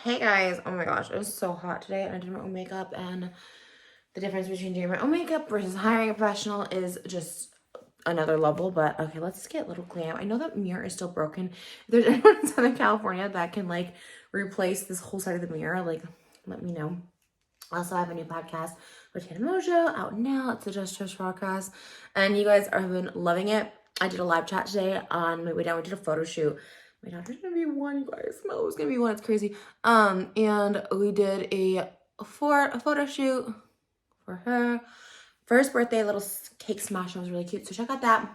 Hey guys, oh my gosh, it was so hot today and I did my own makeup, and the difference between doing my own makeup versus hiring a professional is just another level. But okay, let's get a little glam. I know that mirror is still broken. If there's anyone in Southern California that can like replace this whole side of the mirror, like let me know. Also, I have a new podcast with Hannah Mojo out now. It's the Just TRISH podcast, and you guys have been loving it. I did a live chat today on my way down. We did a photo shoot. My daughter's gonna be one, you guys. Mo's gonna be one. It's crazy. And we did a photo shoot for her first birthday. Little cake smash. It was really cute. So check out that.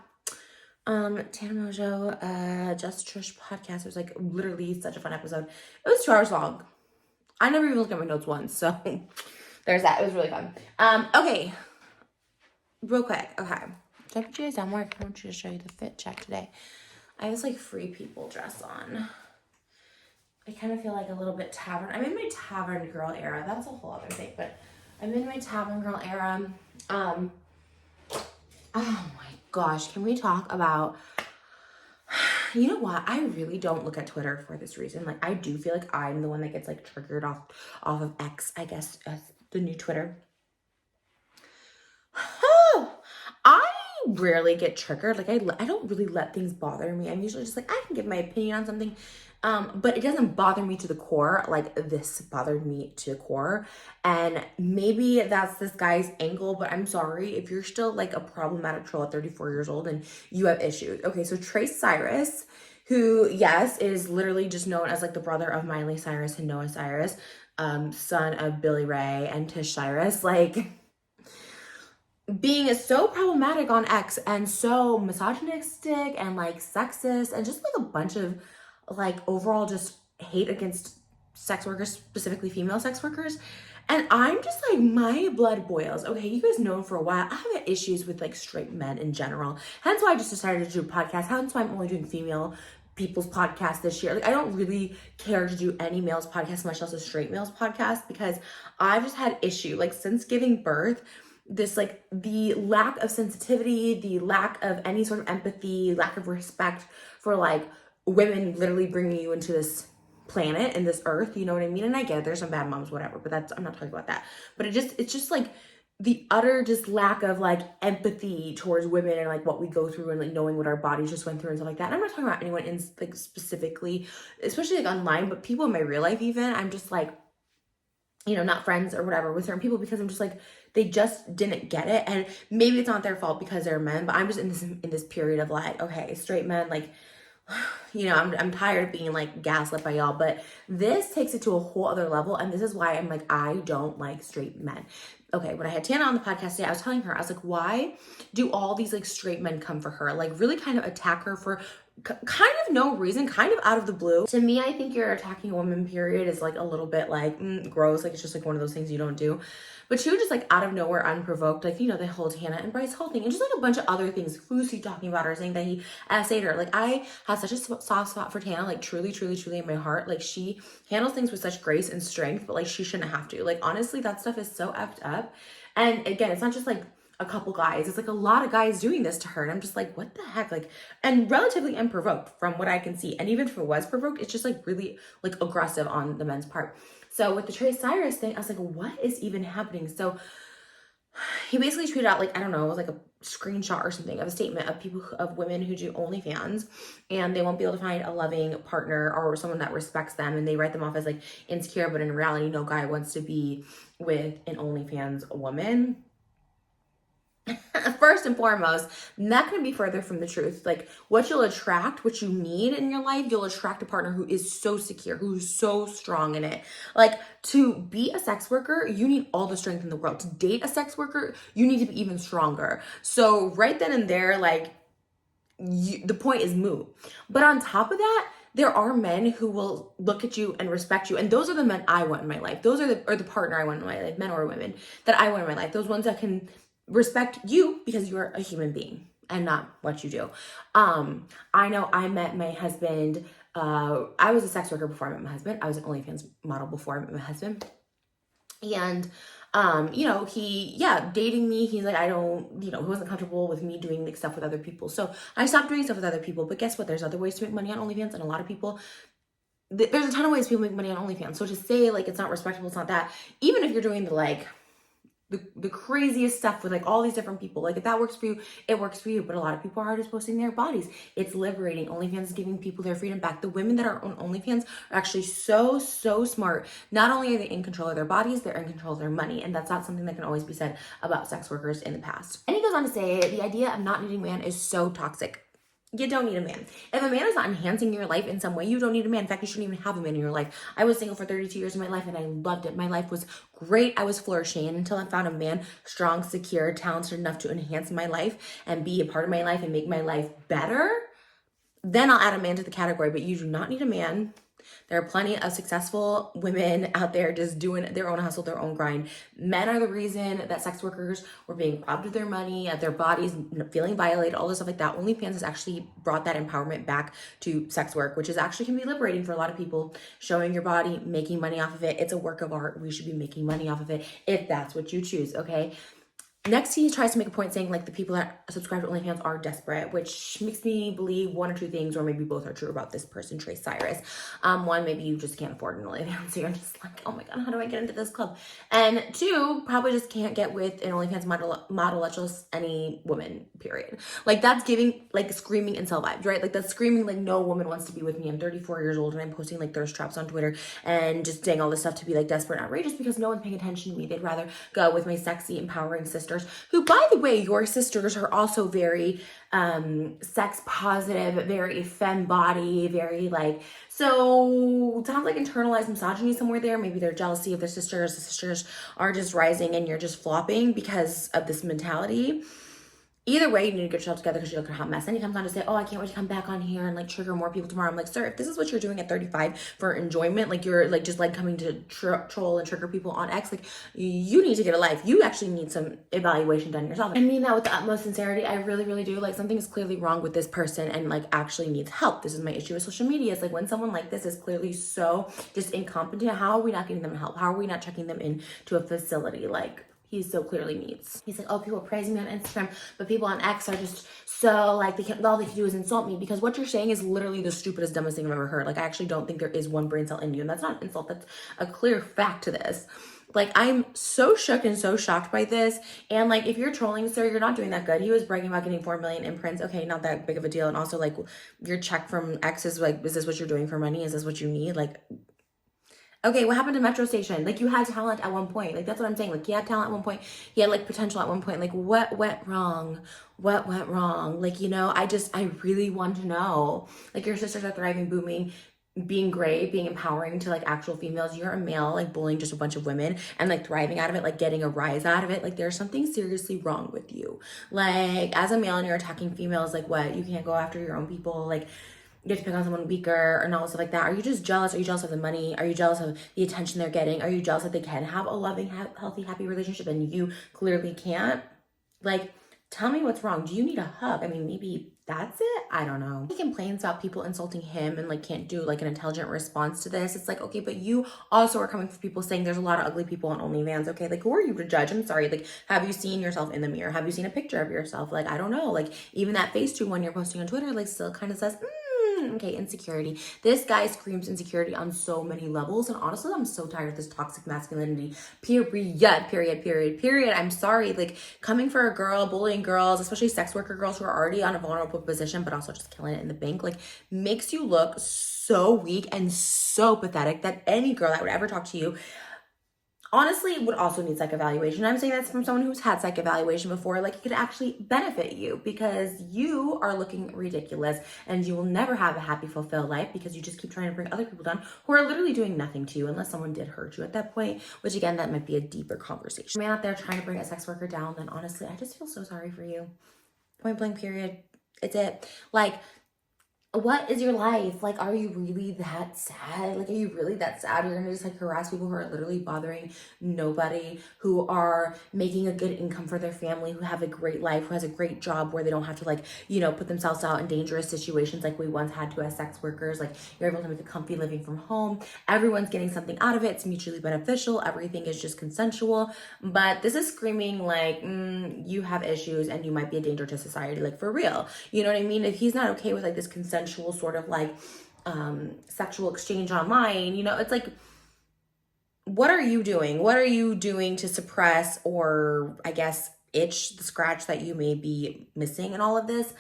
Tana Mojo, Just TRISH podcast. It was like literally such a fun episode. It was 2 hours long. I never even looked at my notes once, so there's that. It was really fun. Okay. Real quick. Okay. Should I put you guys down more? I want you to show you the fit check today. I have this like free people dress on. I kind of feel like a little bit tavern. I'm in my tavern girl era. That's a whole other thing, but I'm in my tavern girl era. Oh my gosh. Can we talk about, you know what? I really don't look at Twitter for this reason. Like, I do feel like I'm the one that gets like triggered off of X, I guess, as the new Twitter. I rarely get triggered. Like, I don't really let things bother me. I'm usually just like, I can give my opinion on something. But it doesn't bother me to the core. Like, this bothered me to the core. And maybe that's this guy's angle, but I'm sorry if you're still like a problematic troll at 34 years old and you have issues. Okay, so Cyrus, who, yes, is literally just known as like the brother of Miley Cyrus and Noah Cyrus, son of Billy Ray and Tish Cyrus, like, being so problematic on X and so misogynistic and like sexist and just like a bunch of like overall just hate against sex workers, specifically female sex workers. And I'm just like, my blood boils. Okay, you guys know for a while, I have had issues with like straight men in general. Hence why I just decided to do a podcast. Hence why I'm only doing female people's podcast this year. Like, I don't really care to do any males podcast, much less a straight males podcast, because I've just had issue like since giving birth. This like the lack of sensitivity, the lack of any sort of empathy, lack of respect for like women literally bringing you into this planet and this earth, you know what I mean? And I get it, there's some bad moms, whatever, but I'm not talking about that. But it's just like the utter just lack of like empathy towards women and like what we go through and like knowing what our bodies just went through and stuff like that. And I'm not talking about anyone in like specifically, especially like online, but people in my real life even, I'm just like, you know, not friends or whatever with certain people because I'm just like, they just didn't get it. And maybe it's not their fault because they're men, but I'm just in this period of like, okay, straight men, like, you know, I'm tired of being like gaslit by y'all, but this takes it to a whole other level. And this is why I'm like, I don't like straight men. Okay, when I had Tana on the podcast today, I was telling her, I was like, why do all these like straight men come for her? Like really kind of attack her for kind of no reason, kind of out of the blue. To me, I think you're attacking a woman, period, is like a little bit like gross. Like it's just like one of those things you don't do. But she was just like out of nowhere, unprovoked, like, you know, the whole Hannah and Bryce whole thing, and just like a bunch of other things. Who's he talking about her, saying that he essayed her? Like, I have such a soft spot for Hannah, like truly, truly, truly in my heart. Like, she handles things with such grace and strength, but like she shouldn't have to. Like, honestly, that stuff is so effed up. And again, it's not just like a couple guys, it's like a lot of guys doing this to her, and I'm just like, what the heck? Like, and relatively unprovoked from what I can see, and even if it was provoked, it's just like really like aggressive on the men's part. So with the Cyrus thing, I was like, what is even happening? So he basically tweeted out like, I don't know, it was like a screenshot or something of a statement of women who do OnlyFans, and they won't be able to find a loving partner or someone that respects them, and they write them off as like insecure, but in reality, no guy wants to be with an OnlyFans woman. First and foremost, that couldn't be further from the truth. Like, what you'll attract, what you need in your life, you'll attract a partner who is so secure, who's so strong in it. Like, to be a sex worker, you need all the strength in the world. To date a sex worker, you need to be even stronger. So right then and there, like, the point is moot. But on top of that, there are men who will look at you and respect you. And those are the men I want in my life. Those are the partner I want in my life, men or women, that I want in my life. Those ones that can respect you because you're a human being and not what you do. I know I met my husband. I was a sex worker before I met my husband. I was an OnlyFans model before I met my husband. And, you know, dating me, he's like, he wasn't comfortable with me doing like stuff with other people. So I stopped doing stuff with other people. But guess what? There's other ways to make money on OnlyFans. And a lot of people, there's a ton of ways people make money on OnlyFans. So to say like it's not respectable, it's not that. Even if you're doing the like the craziest stuff with like all these different people, like if that works for you, it works for you. But a lot of people are just posting their bodies. It's liberating. OnlyFans is giving people their freedom back. The women that are on OnlyFans are actually so smart. Not only are they in control of their bodies, they're in control of their money, and that's not something that can always be said about sex workers in the past. And he goes on to say the idea of not needing a man is so toxic. You don't need a man. If a man is not enhancing your life in some way, you don't need a man. In fact, you shouldn't even have a man in your life. I was single for 32 years of my life and I loved it. My life was great. I was flourishing until I found a man strong, secure, talented enough to enhance my life and be a part of my life and make my life better. Then I'll add a man to the category, but you do not need a man. There are plenty of successful women out there just doing their own hustle, their own grind. Men are the reason that sex workers were being robbed of their money, of their bodies, feeling violated, all this stuff like that. OnlyFans has actually brought that empowerment back to sex work, which is actually can be liberating for a lot of people. Showing your body, making money off of it. It's a work of art. We should be making money off of it if that's what you choose, okay? Next, he tries to make a point saying like the people that subscribe to OnlyFans are desperate, which makes me believe one or two things, or maybe both are true about this person, Cyrus. One, maybe you just can't afford an OnlyFans, so you're just like, oh my God, how do I get into this club? And two, probably just can't get with an OnlyFans model, let just any woman, period. Like that's giving like screaming incel vibes, right? Like that's screaming like no woman wants to be with me. I'm 34 years old and I'm posting like thirst traps on Twitter and just saying all this stuff to be like desperate and outrageous because no one's paying attention to me. They'd rather go with my sexy, empowering sister, who, by the way, your sisters are also very sex positive, very femme body, very like, so it sounds like internalized misogyny somewhere there. Maybe they're jealousy of their sisters. The sisters are just rising and you're just flopping because of this mentality. Either way, you need to get yourself together because you look at a hot mess. Then he comes on to say, oh, I can't wait to come back on here and like trigger more people tomorrow. I'm like, sir, if this is what you're doing at 35 for enjoyment, like you're like just like coming to troll and trigger people on X, like you need to get a life. You actually need some evaluation done yourself. I mean that with the utmost sincerity. I really, really do. Like something is clearly wrong with this person and like actually needs help. This is my issue with social media. It's like when someone like this is clearly so just incompetent, how are we not getting them help? How are we not checking them into a facility? Like, he so clearly needs. He's like, oh, people praising me on Instagram, but people on X are just so like, all they can do is insult me because what you're saying is literally the stupidest, dumbest thing I've ever heard. Like, I actually don't think there is one brain cell in you, and that's not an insult. That's a clear fact to this. Like, I'm so shook and so shocked by this. And like, if you're trolling, sir, you're not doing that good. He was bragging about getting 4 million imprints. Okay, not that big of a deal. And also like your check from X is like, is this what you're doing for money? Is this what you need? Like, okay, what happened to Metro Station? Like, you had talent at one point. Like, that's what I'm saying. Like, you had talent at one point. You had, like, potential at one point. Like, what went wrong? What went wrong? Like, you know, I really want to know. Like, your sisters are thriving, booming, being great, being empowering to, like, actual females. You're a male, like, bullying just a bunch of women and, like, thriving out of it, like, getting a rise out of it. Like, there's something seriously wrong with you. Like, as a male and you're attacking females, like, what? You can't go after your own people? Like, you have to pick on someone weaker and all stuff like that. Are you just jealous? Are you jealous of the money? Are you jealous of the attention they're getting? Are you jealous that they can have a loving, healthy, happy relationship and you clearly can't? Like, tell me what's wrong. Do you need a hug? I mean, maybe that's it. I don't know. He complains about people insulting him and like can't do like an intelligent response to this. It's like, okay, but you also are coming for people saying there's a lot of ugly people on OnlyFans. Okay, like who are you to judge? I'm sorry. Like, have you seen yourself in the mirror? Have you seen a picture of yourself? Like, I don't know. Like, even that Facetune one you're posting on Twitter, like still kind of says, okay, insecurity. This guy screams insecurity on so many levels. And honestly, I'm so tired of this toxic masculinity. Period. I'm sorry. Like, coming for a girl, bullying girls, especially sex worker girls who are already on a vulnerable position, but also just killing it in the bank, like, makes you look so weak and so pathetic that any girl that would ever talk to you honestly would also need psych evaluation. I'm saying that's from someone who's had psych evaluation before. Like, it could actually benefit you because you are looking ridiculous and you will never have a happy, fulfilled life because you just keep trying to bring other people down who are literally doing nothing to you unless someone did hurt you at that point, which again, that might be a deeper conversation. Man out there trying to bring a sex worker down, then honestly, I just feel so sorry for you. Point blank, period. It's it. Like, what is your life? Like, are you really that sad? Like, are you really that sad? You're gonna just like harass people who are literally bothering nobody, who are making a good income for their family, who have a great life, who has a great job where they don't have to like, you know, put themselves out in dangerous situations like we once had to as sex workers. Like, you're able to make a comfy living from home. Everyone's getting something out of it. It's mutually beneficial. Everything is just consensual. But this is screaming like, you have issues and you might be a danger to society. Like, for real. You know what I mean? If he's not okay with like this consensual sort of like sexual exchange online. You know, it's like, what are you doing? What are you doing to suppress, or I guess itch the scratch that you may be missing in all of this?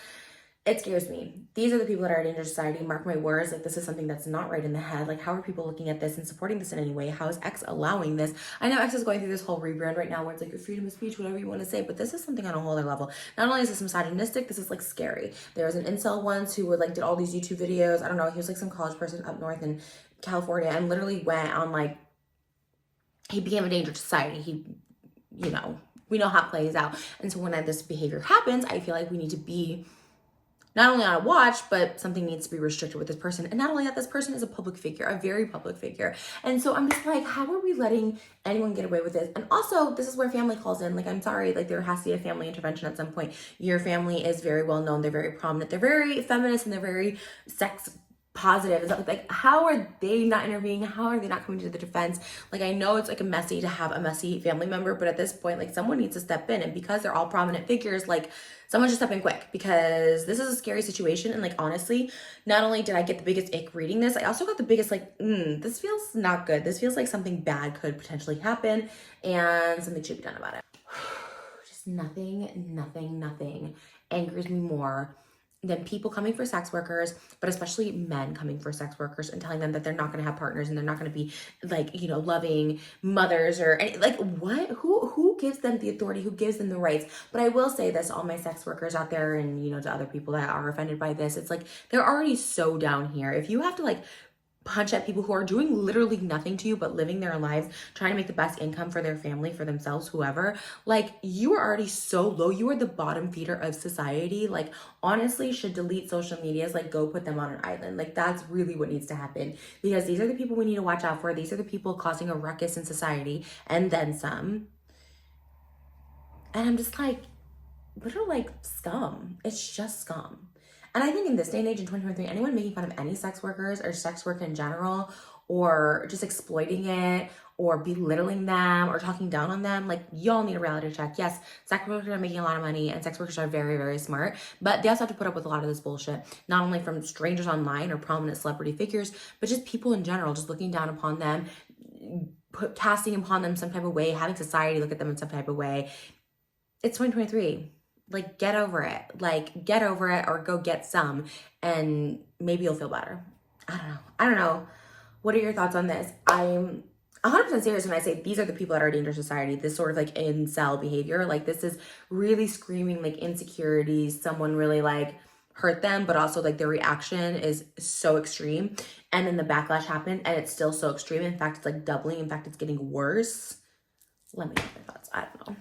It scares me. These are the people that are in dangerous society. Mark my words, like, this is something that's not right in the head. Like, how are people looking at this and supporting this in any way? How is X allowing this? I know X is going through this whole rebrand right now where it's like your freedom of speech, whatever you want to say, but this is something on a whole other level. Not only is this misogynistic, this is like scary. There was an incel once who would like did all these YouTube videos. I don't know, he was like some college person up north in California and literally went on like, he became a danger to society. He, you know, we know how it plays out. And so when this behavior happens, I feel like we need to be not only on a watch, but something needs to be restricted with this person. And not only that, this person is a public figure, a very public figure. And so I'm just like, how are we letting anyone get away with this? And also, this is where family calls in. Like, I'm sorry, like, there has to be a family intervention at some point. Your family is very well known. They're very prominent. They're very feminist and they're very sex positive and stuff. Like, how are they not intervening? How are they not coming to the defense? Like, I know it's like a messy to have a messy family member, but at this point, like, someone needs to step in. And because they're all prominent figures, like, someone should step in quick, because this is a scary situation. And like, honestly, not only did I get the biggest ick reading this, I also got the biggest like, this feels not good. This feels like something bad could potentially happen and something should be done about it. Just nothing angers me more than people coming for sex workers, but especially men coming for sex workers and telling them that they're not going to have partners and they're not going to be like, you know, loving mothers or any, like, what, who gives them the authority, who gives them the rights? But I will say this, all my sex workers out there and, you know, to other people that are offended by this, it's like, they're already so down here. If you have to like punch at people who are doing literally nothing to you but living their lives, trying to make the best income for their family, for themselves, whoever, like, you are already so low. You are the bottom feeder of society. Like, honestly, should delete social medias, like, go put them on an island. Like, that's really what needs to happen, because these are the people we need to watch out for. These are the people causing a ruckus in society and then some. And I'm just like, literally, like, scum. It's just scum. And I think in this day and age, in 2023, anyone making fun of any sex workers or sex work in general, or just exploiting it, or belittling them, or talking down on them, like, y'all need a reality check. Yes, sex workers are making a lot of money, and sex workers are very, very smart, but they also have to put up with a lot of this bullshit, not only from strangers online or prominent celebrity figures, but just people in general, just looking down upon them, casting upon them some type of way, having society look at them in some type of way. It's 2023. Like, get over it. Like, get over it, or go get some, and maybe you'll feel better. I don't know. What are your thoughts on this? I'm 100% serious when I say these are the people that are dangerous society. This sort of like incel behavior. Like, this is really screaming like insecurities. Someone really like hurt them, but also like their reaction is so extreme. And then the backlash happened and it's still so extreme. In fact, it's like doubling. In fact, it's getting worse. Let me know your thoughts. I don't know.